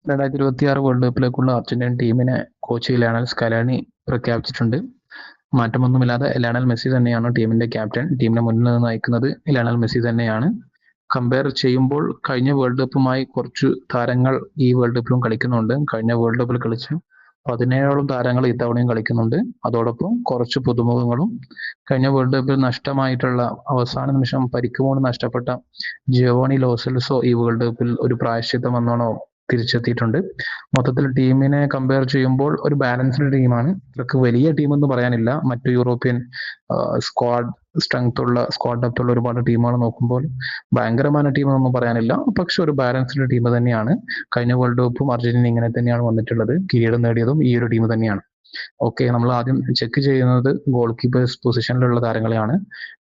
2026 world കപ്പിലേക്കുള്ള Argentine ടീമിനെ coach Lionel Scaloni പ്രഖ്യാപിച്ചിട്ടുണ്ട്. മാറ്റമൊന്നുമില്ലാതെ Lionel Messi തന്നെയാണ് ടീമിന്റെ ക്യാപ്റ്റൻ. ടീമിനെ മുന്നിൽ നിന്ന് നയിക്കുന്നത് ലയണൽ മെസ്സി തന്നെയാണ്. കമ്പയർ ചെയ്യുമ്പോൾ കഴിഞ്ഞ വേൾഡ് കപ്പുമായി കുറച്ച് താരങ്ങൾ ഈ വേൾഡ് കപ്പിലും കളിക്കുന്നുണ്ട്. കഴിഞ്ഞ വേൾഡ് കപ്പിൽ കളിച്ച 17ഓളം താരങ്ങൾ ഇത്തവണയും കളിക്കുന്നുണ്ട്. അതോടൊപ്പം കുറച്ച് പുതുമുഖങ്ങളും കഴിഞ്ഞ വേൾഡ് കപ്പിൽ നഷ്ടമായിട്ടുള്ള അവസാന നിമിഷം പരിക്ക് മൂലം നഷ്ടപ്പെട്ട ജിയോവാനി ലോസെൽസോ ഈ വേൾഡ് കപ്പിൽ ഒരു പ്രായശ്ചിത്തം എന്നോണം തിരിച്ചെത്തിയിട്ടുണ്ട്. മൊത്തത്തിൽ ടീമിനെ കമ്പയർ ചെയ്യുമ്പോൾ ഒരു ബാലൻസ്ഡ് ടീമാണ്. ഇവർക്ക് വലിയ ടീമെന്ന് പറയാനില്ല. മറ്റു യൂറോപ്യൻ സ്ക്വാഡ് സ്ക്വാഡ് ഡെപ്തുള്ള ഒരുപാട് ടീമുകൾ നോക്കുമ്പോൾ ഭയങ്കരമായ ടീമെന്നൊന്നും പറയാനില്ല. പക്ഷെ ഒരു ബാലൻസ്ഡ് ടീം തന്നെയാണ്. കഴിഞ്ഞ വേൾഡ് കപ്പും അർജന്റീന ഇങ്ങനെ തന്നെയാണ് വന്നിട്ടുള്ളത്. കിരീടം നേടിയതും ഈ ഒരു ടീം തന്നെയാണ്. ഓക്കെ, നമ്മൾ ആദ്യം ചെക്ക് ചെയ്യുന്നത് ഗോൾ കീപ്പേഴ്സ് പൊസിഷനിലുള്ള താരങ്ങളെയാണ്.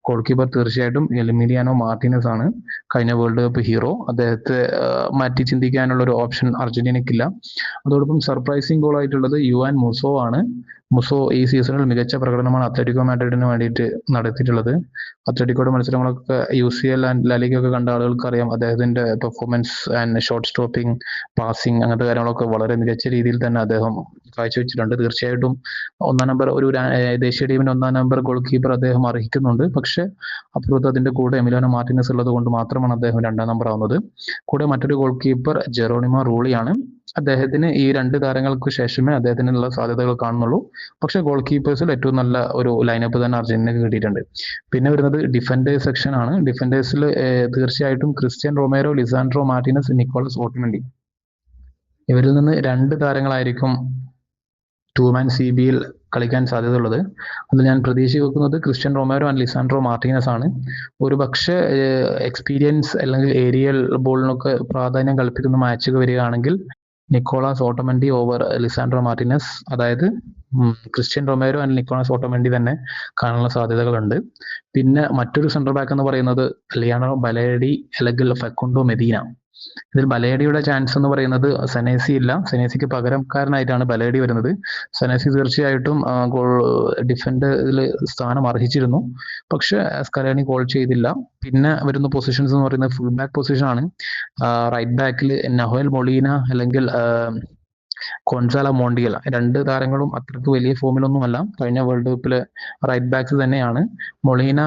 ഗോൾ കീപ്പർ തീർച്ചയായിട്ടും എമിലിയാനോ മാർട്ടിനസ് ആണ്, കഴിഞ്ഞ വേൾഡ് കപ്പ് ഹീറോ. അദ്ദേഹത്തെ മാറ്റി ചിന്തിക്കാനുള്ള ഒരു ഓപ്ഷൻ അർജന്റീനയ്ക്കില്ല. അതോടൊപ്പം സർപ്രൈസിംഗ് ഗോൾ ആയിട്ടുള്ളത് യുവാൻ മുസോ ആണ്. മുസോ ഈ സീസണിൽ മികച്ച പ്രകടനമാണ് അത്ലറ്റിക്കോ മാഡ്രിഡിന് വേണ്ടിയിട്ട് നടത്തിയിട്ടുള്ളത്. അത്ലറ്റിക്കോയുടെ മത്സരങ്ങളൊക്കെ UCL ആൻഡ് ലാലിഗ ഒക്കെ കണ്ട ആളുകൾക്ക് അറിയാം. അദ്ദേഹത്തിന്റെ performance and shot stopping, passing അങ്ങനത്തെ കാര്യങ്ങളൊക്കെ വളരെ മികച്ച രീതിയിൽ തന്നെ അദ്ദേഹം കാഴ്ചവെച്ചിട്ടുണ്ട്. തീർച്ചയായിട്ടും ഒന്നാം നമ്പർ ദേശീയ ടീമിന്റെ ഒന്നാം നമ്പർ ഗോൾ കീപ്പർ അദ്ദേഹം അർഹിക്കുന്നുണ്ട്. പക്ഷെ അപ്പുറത്ത് അതിന്റെ കൂടെ എമിലിയാനോ മാർട്ടിനസ് ഉള്ളത് കൊണ്ട് മാത്രമാണ് അദ്ദേഹം രണ്ടാം നമ്പർ ആവുന്നത്. കൂടെ മറ്റൊരു ഗോൾ കീപ്പർ ജെറോണിമോ റൂളിയാണ്. അദ്ദേഹത്തിന് ഈ രണ്ട് താരങ്ങൾക്ക് ശേഷമേ അദ്ദേഹത്തിനുള്ള സാധ്യതകൾ കാണുന്നുള്ളൂ. പക്ഷെ ഗോൾ കീപ്പേഴ്സിൽ ഏറ്റവും നല്ല ഒരു ലൈനപ്പ് തന്നെ അർജന്റീനക്ക് കിട്ടിയിട്ടുണ്ട്. പിന്നെ വരുന്നത് ഡിഫൻഡേഴ്സ് സെക്ഷൻ ആണ്. ഡിഫൻഡേഴ്സിൽ തീർച്ചയായിട്ടും Cristian Romero, Lisandro Martinez, Nicolas Otamendi ഇവരിൽ നിന്ന് രണ്ട് താരങ്ങളായിരിക്കും ടൂമാൻ CBയിൽ കളിക്കാൻ സാധ്യതയുള്ളത്. അതിൽ ഞാൻ പ്രതീക്ഷ വെക്കുന്നത് Cristian Romero and Lisandro Martinez ആണ്. ഒരു പക്ഷേ എക്സ്പീരിയൻസ് അല്ലെങ്കിൽ ഏരിയൽ ബോളിനൊക്കെ പ്രാധാന്യം കൽപ്പിക്കുന്ന മാച്ചുകൾ വരികയാണെങ്കിൽ Nicholas Otamendi over Lisandro Martinez, അതായത് Cristian Romero and Nicholas Otamendi തന്നെ കാണാനുള്ള സാധ്യതകളുണ്ട്. പിന്നെ മറ്റൊരു സെന്റർ ബാക്ക് എന്ന് പറയുന്നത് ലിയാനോ ബലേഡി അല്ലെങ്കിൽ ഫെക്കുണ്ടോ മെദീന. ഇതിൽ ബലേഡിയുടെ ചാൻസ് എന്ന് പറയുന്നത് സെനേസി ഇല്ല. സെനേസിക്ക് പകരക്കാരനായിട്ടാണ് ബലേഡി വരുന്നത്. സെനേസി തീർച്ചയായിട്ടും ഡിഫൻഡിൽ സ്ഥാനം അർഹിച്ചിരുന്നു. പക്ഷെ സ്കലോനി കോൾ ചെയ്തില്ല. പിന്നെ വരുന്ന പൊസിഷൻസ് എന്ന് പറയുന്നത് ഫുൾ ബാക്ക് പൊസിഷൻ ആണ്. റൈറ്റ് ബാക്കിൽ നഹോൽ മൊളീന അല്ലെങ്കിൽ കോൺസാല മോണ്ടിയൽ, രണ്ട് താരങ്ങളും അത്രയ്ക്ക് വലിയ ഫോമിലൊന്നുമല്ല. കഴിഞ്ഞ വേൾഡ് കപ്പിലെ റൈറ്റ് ബാക്സ് തന്നെയാണ്. മൊളീന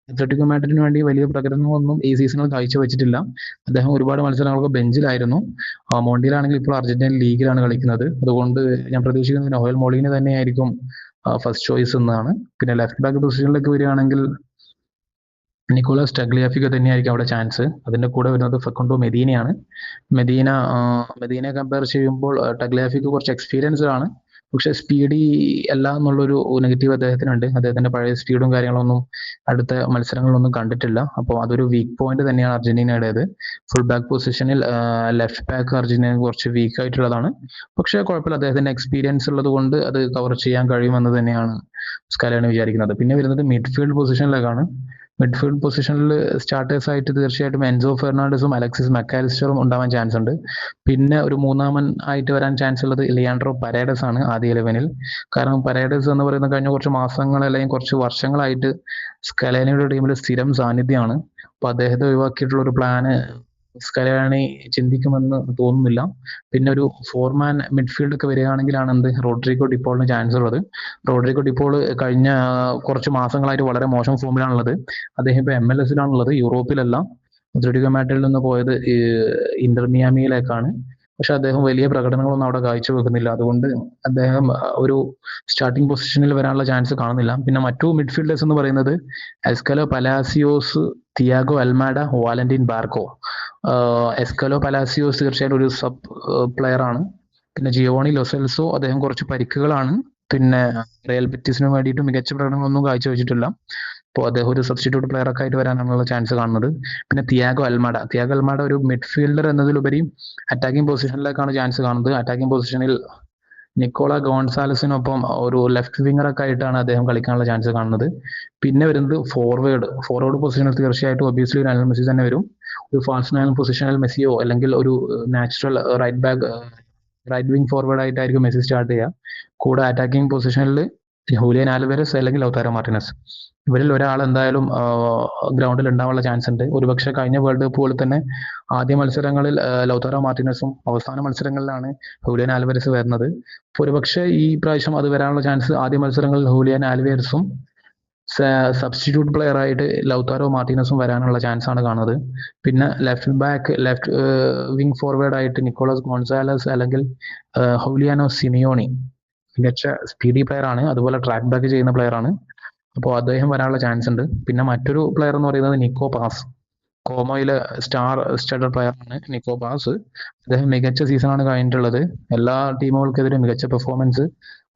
അത്ലറ്റിക്കോ മാഡ്രിഡിന് വേണ്ടി വലിയ പ്രകടനങ്ങളൊന്നും ഈ സീസണിൽ കാഴ്ചവെച്ചിട്ടില്ല. അദ്ദേഹം ഒരുപാട് മത്സരങ്ങൾക്ക് ബെഞ്ചിലായിരുന്നു. മോണ്ടിയലാണെങ്കിൽ ഇപ്പോൾ അർജന്റീന ലീഗിലാണ് കളിക്കുന്നത്. അതുകൊണ്ട് ഞാൻ പ്രതീക്ഷിക്കുന്നത് നൊയൽ മൊളീന തന്നെയായിരിക്കും ഫസ്റ്റ് ചോയ്സ് എന്നാണ്. പിന്നെ ലെഫ്റ്റ് ബാക്ക് പൊസിഷനിലേക്ക് വരികയാണെങ്കിൽ നിക്കോളാസ് ടഗ്ലിയാഫിക്കോ തന്നെയായിരിക്കും അവിടെ ചാൻസ്. അതിന്റെ കൂടെ വരുന്നത് ഫെക്കുണ്ടോ മെദീനയാണ്. മെദീനെ കമ്പയർ ചെയ്യുമ്പോൾ ടഗ്ലിയാഫിക്കോ കുറച്ച് എക്സ്പീരിയൻസ്ഡ് ആണ്. പക്ഷെ സ്പീഡി അല്ല എന്നുള്ളൊരു നെഗറ്റീവ് അദ്ദേഹത്തിനുണ്ട്. അദ്ദേഹത്തിന്റെ പഴയ സ്പീഡും കാര്യങ്ങളൊന്നും അടുത്ത മത്സരങ്ങളിലൊന്നും കണ്ടിട്ടില്ല. അപ്പോൾ അതൊരു വീക്ക് പോയിന്റ് തന്നെയാണ് അർജന്റീനയുടേത്. ഫുൾ ബാക്ക് പൊസിഷനിൽ ലെഫ്റ്റ് ബാക്ക് അർജന്റീന കുറച്ച് വീക്ക് ആയിട്ടുള്ളതാണ്. പക്ഷെ കുഴപ്പമില്ല, അദ്ദേഹത്തിന്റെ എക്സ്പീരിയൻസ് ഉള്ളത് കൊണ്ട് അത് കവർ ചെയ്യാൻ കഴിയുമെന്ന് തന്നെയാണ് സ്കലോനി വിചാരിക്കുന്നത്. പിന്നെ വരുന്നത് മിഡ്ഫീൽഡ് പൊസിഷനിലേക്കാണ്. മിഡ്ഫീൽഡ് പൊസിഷനിൽ സ്റ്റാർട്ടേഴ്സ് ആയിട്ട് തീർച്ചയായിട്ടും എൻസോ ഫെർണാണ്ടസും അലക്സിസ് മക്കാലിസ്റ്ററും ഉണ്ടാവാൻ ചാൻസ് ഉണ്ട്. പിന്നെ ഒരു മൂന്നാമൻ ആയിട്ട് വരാൻ ചാൻസ് ഉള്ളത് ലിയാൻഡ്രോ പരേഡസ് ആണ് ആദ്യ 11-ൽ. കാരണം പരേഡസ് എന്ന് പറയുന്ന കഴിഞ്ഞ കുറച്ച് മാസങ്ങൾ അല്ലെങ്കിൽ കുറച്ച് വർഷങ്ങളായിട്ട് സ്കലോനിയുടെ ടീമിൽ സ്ഥിരം സാന്നിധ്യമാണ്. അപ്പൊ അദ്ദേഹത്തെ ഒഴിവാക്കിയിട്ടുള്ള ഒരു പ്ലാന് സ്കലോനി ചിന്തിക്കുമെന്ന് തോന്നുന്നില്ല. പിന്നെ ഒരു ഫോർമാൻ മിഡ്ഫീൽഡ് ഒക്കെ വരികയാണെങ്കിലാണ് റോഡ്രിഗോ ഡിപ്പോളിന് ചാൻസ് ഉള്ളത്. റോഡ്രിഗോ ഡിപ്പോൾ കഴിഞ്ഞ കുറച്ച് മാസങ്ങളായിട്ട് വളരെ മോശം ഫോമിലാണുള്ളത്. അദ്ദേഹം ഇപ്പോൾ MLS-ലാണുള്ളത്, യൂറോപ്പിലല്ല. അത്ലറ്റിക്കോ മാഡ്രിഡിൽ നിന്ന് പോയത് ഇന്റർ മിയാമിയിലേക്കാണ്. പക്ഷെ അദ്ദേഹം വലിയ പ്രകടനങ്ങളൊന്നും അവിടെ കാഴ്ചവെക്കുന്നില്ല. അതുകൊണ്ട് അദ്ദേഹം ഒരു സ്റ്റാർട്ടിംഗ് പൊസിഷനിൽ വരാനുള്ള ചാൻസ് കാണുന്നില്ല. പിന്നെ മറ്റു മിഡ്ഫീൽഡേഴ്സ് എന്ന് പറയുന്നത് Exequiel Palacios, Thiago Almada, Valentin Barco. Exequiel Palacios തീർച്ചയായിട്ടും ഒരു സബ് പ്ലെയർ ആണ്. പിന്നെ ജിയോവാനി ലൊസെൽസോ, അദ്ദേഹം കുറച്ച് പരിക്കുകളാണ്. പിന്നെ റയൽ ബെറ്റിസിന് വേണ്ടിയിട്ട് മികച്ച പ്രകടനങ്ങളൊന്നും കാഴ്ചവെച്ചിട്ടില്ല. അപ്പോൾ അദ്ദേഹം ഒരു സബ്സ്റ്റിറ്റ്യൂട്ട് പ്ലെയർ ഒക്കെ ആയിട്ട് വരാനുള്ള ചാൻസ് കാണുന്നത്. പിന്നെ തിയാഗോ അൽമാഡ ഒരു മിഡ്ഫീൽഡർ എന്നതിലുപരി അറ്റാക്കിംഗ് പൊസിഷനിലേക്കാണ് ചാൻസ് കാണുന്നത്. അറ്റാക്കിംഗ് പൊസിഷനിൽ നിക്കോള ഗോൺസാലസിനൊപ്പം ഒരു ലെഫ്റ്റ് വിങ്ങർ ഒക്കെ ആയിട്ടാണ് അദ്ദേഹം കളിക്കാനുള്ള ചാൻസ് കാണുന്നത്. പിന്നെ വരുന്നത് ഫോർവേഡ് പൊസിഷനിൽ തീർച്ചയായിട്ടും ഒബിയസ്ലി ലയണൽ മെസ്സി തന്നെ വരും. ഒരു ഫാൾസ് നയൻ പൊസിഷനിൽ മെസ്സിയോ അല്ലെങ്കിൽ ഒരു നാച്ചുറൽ റൈറ്റ് വിങ് ഫോർവേഡ് ആയിട്ടായിരിക്കും മെസ്സി സ്റ്റാർട്ട് ചെയ്യുക. കൂടെ അറ്റാക്കിംഗ് പൊസിഷനിൽ ഹൂലിയൻ ആൽവരസ് അല്ലെങ്കിൽ ലൗതാരോ മാർട്ടിനസ്. ഇവരിൽ ഒരാൾ എന്തായാലും ഗ്രൗണ്ടിൽ ഉണ്ടാവാനുള്ള ചാൻസ് ഉണ്ട്. ഒരുപക്ഷെ കഴിഞ്ഞ വേൾഡ് കപ്പ് പോലെ തന്നെ ആദ്യ മത്സരങ്ങളിൽ ലൗതാരോ മാർട്ടിനസും അവസാന മത്സരങ്ങളിലാണ് ഹൂലിയൻ ആൽവരസ് വരുന്നത്. ഒരുപക്ഷെ ഈ പ്രാവശ്യം അത് വരാനുള്ള ചാൻസ് ആദ്യ മത്സരങ്ങളിൽ ഹൂലിയൻ ആൽവരസും സബ്സ്റ്റിറ്റ്യൂട്ട് പ്ലെയർ ആയിട്ട് ലൗതാരോ മാർട്ടിനസും വരാനുള്ള ചാൻസ് ആണ് കാണുന്നത്. പിന്നെ ലെഫ്റ്റ് വിങ് ഫോർവേഡ് ആയിട്ട് നിക്കോളാസ് ഗോൺസാലസ് അല്ലെങ്കിൽ ഹൗലിയാനോ സിമിയോണി മികച്ച സ്പീഡി പ്ലെയർ ആണ്, അതുപോലെ ട്രാക്ക് ബാക്ക് ചെയ്യുന്ന പ്ലെയർ ആണ്. അപ്പോൾ അദ്ദേഹം വരാനുള്ള ചാൻസ് ഉണ്ട്. പിന്നെ മറ്റൊരു പ്ലെയർ എന്ന് പറയുന്നത് നിക്കോ പാസ്, കോമോയിലെ സ്റ്റാർ സ്റ്റഡർ പ്ലെയർ ആണ് നിക്കോ പാസ്. അദ്ദേഹം മികച്ച സീസണാണ് കഴിഞ്ഞിട്ടുള്ളത്. എല്ലാ ടീമുകൾക്കെതിരെ മികച്ച പെർഫോമൻസ്.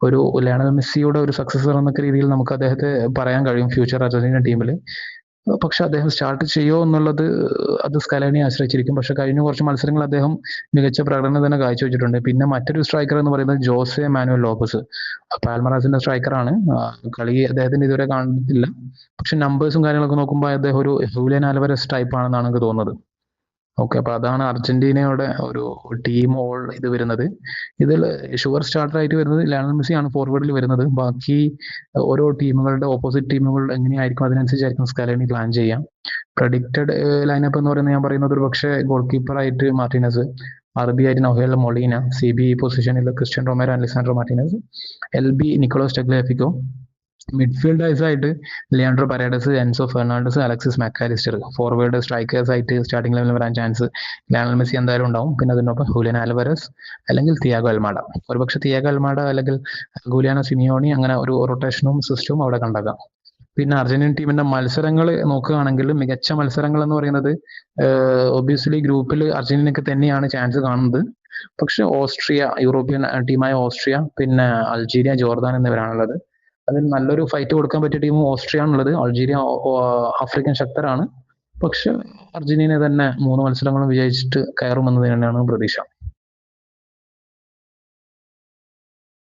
ഒരു ലയണൽ മെസ്സിയുടെ ഒരു സക്സസർ എന്നൊക്കെ രീതിയിൽ നമുക്ക് അദ്ദേഹത്തെ പറയാൻ കഴിയും ഫ്യൂച്ചർ അർജന്റീന ടീമിൽ. പക്ഷെ അദ്ദേഹം സ്റ്റാർട്ട് ചെയ്യുമോ എന്നുള്ളത് അത് സ്കലോണിയെ ആശ്രയിച്ചിരിക്കും. പക്ഷെ കഴിഞ്ഞ കുറച്ച് മത്സരങ്ങൾ അദ്ദേഹം മികച്ച പ്രകടനം തന്നെ കാഴ്ചവെച്ചിട്ടുണ്ട്. പിന്നെ മറ്റൊരു സ്ട്രൈക്കർ എന്ന് പറയുന്നത് ജോസെ മാനുവൽ ലോപ്പസ്, പാൽമറാസിന്റെ സ്ട്രൈക്കറാണ്. കളി അദ്ദേഹത്തിന് ഇതുവരെ കാണുന്നില്ല, പക്ഷെ നമ്പേഴ്സും കാര്യങ്ങളൊക്കെ നോക്കുമ്പോൾ അദ്ദേഹം ഒരു ഹൂലിയൻ ആൽവരസ് ടൈപ്പ് ആണെന്നാണ് എനിക്ക് തോന്നുന്നത്. ഓക്കെ, അപ്പൊ അതാണ് അർജന്റീനയുടെ ഒരു ടീം ഓൾ ഇത് വരുന്നത്. ഇതിൽ ഷുവർ സ്റ്റാർട്ടർ ആയിട്ട് വരുന്നത് ലയണൽ മെസ്സി ആണ് ഫോർവേഡിൽ വരുന്നത്. ബാക്കി ഓരോ ടീമുകളുടെ ഓപ്പോസിറ്റ് ടീമുകൾ എങ്ങനെയായിരിക്കും അതിനനുസരിച്ചായിരിക്കും സ്കലോണി പ്ലാൻ ചെയ്യാം. പ്രഡിക്റ്റഡ് ലൈനപ്പ് എന്ന് പറയുന്നത് ഞാൻ പറയുന്നത് ഒരു പക്ഷേ ഗോൾ കീപ്പർ ആയിട്ട് മാർട്ടിനസ്, RB ആയിട്ട് നൊഹേൽ മൊളീന, CB പൊസിഷനിൽ Cristian Romero, Alexander Martinez, LB Nicolas Tagliafico, midfielders ആയിട്ട് Leandro Paredes, Enzo Fernandez, Alexis Mac Allister. Forward strikers ആയിട്ട് സ്റ്റാർട്ടിംഗ് ലെവലിൽ വരാൻ ചാൻസ് ലയണൽ മെസ്സി എന്തായാലും ഉണ്ടാവും. പിന്നെ അതിനൊപ്പം ഹൂലിയൻ ആൽവരസ് അല്ലെങ്കിൽ തിയാഗോ അൽമാഡ. ഒരുപക്ഷെ തിയാഗോ അൽമാഡ അല്ലെങ്കിൽ ഗുലിയാനോ സിമിയോണി, അങ്ങനെ ഒരു റൊട്ടേഷനും സിസ്റ്റവും അവിടെ കണ്ടേക്കാം. പിന്നെ അർജന്റീൻ ടീമിന്റെ മത്സരങ്ങൾ നോക്കുകയാണെങ്കിൽ മികച്ച മത്സരങ്ങൾ എന്ന് പറയുന്നത് ഒബിയസ്ലി ഗ്രൂപ്പിൽ അർജന്റീനക്ക് തന്നെയാണ് ചാൻസ് കാണുന്നത്. പക്ഷെ ഓസ്ട്രിയ, യൂറോപ്യൻ ടീമായ ഓസ്ട്രിയ, പിന്നെ അൾജീരിയ, ജോർദാൻ എന്നിവരാണുള്ളത്. അതിൽ നല്ലൊരു ഫൈറ്റ് കൊടുക്കാൻ പറ്റിയ ടീം ഓസ്ട്രിയ ആണുള്ളത്. അൾജീരിയ ആഫ്രിക്കൻ ശക്തരാണ്. പക്ഷെ അർജന്റീന തന്നെ 3 മത്സരങ്ങളും വിജയിച്ചിട്ട് കയറുമെന്ന് തന്നെയാണ് പ്രതീക്ഷ.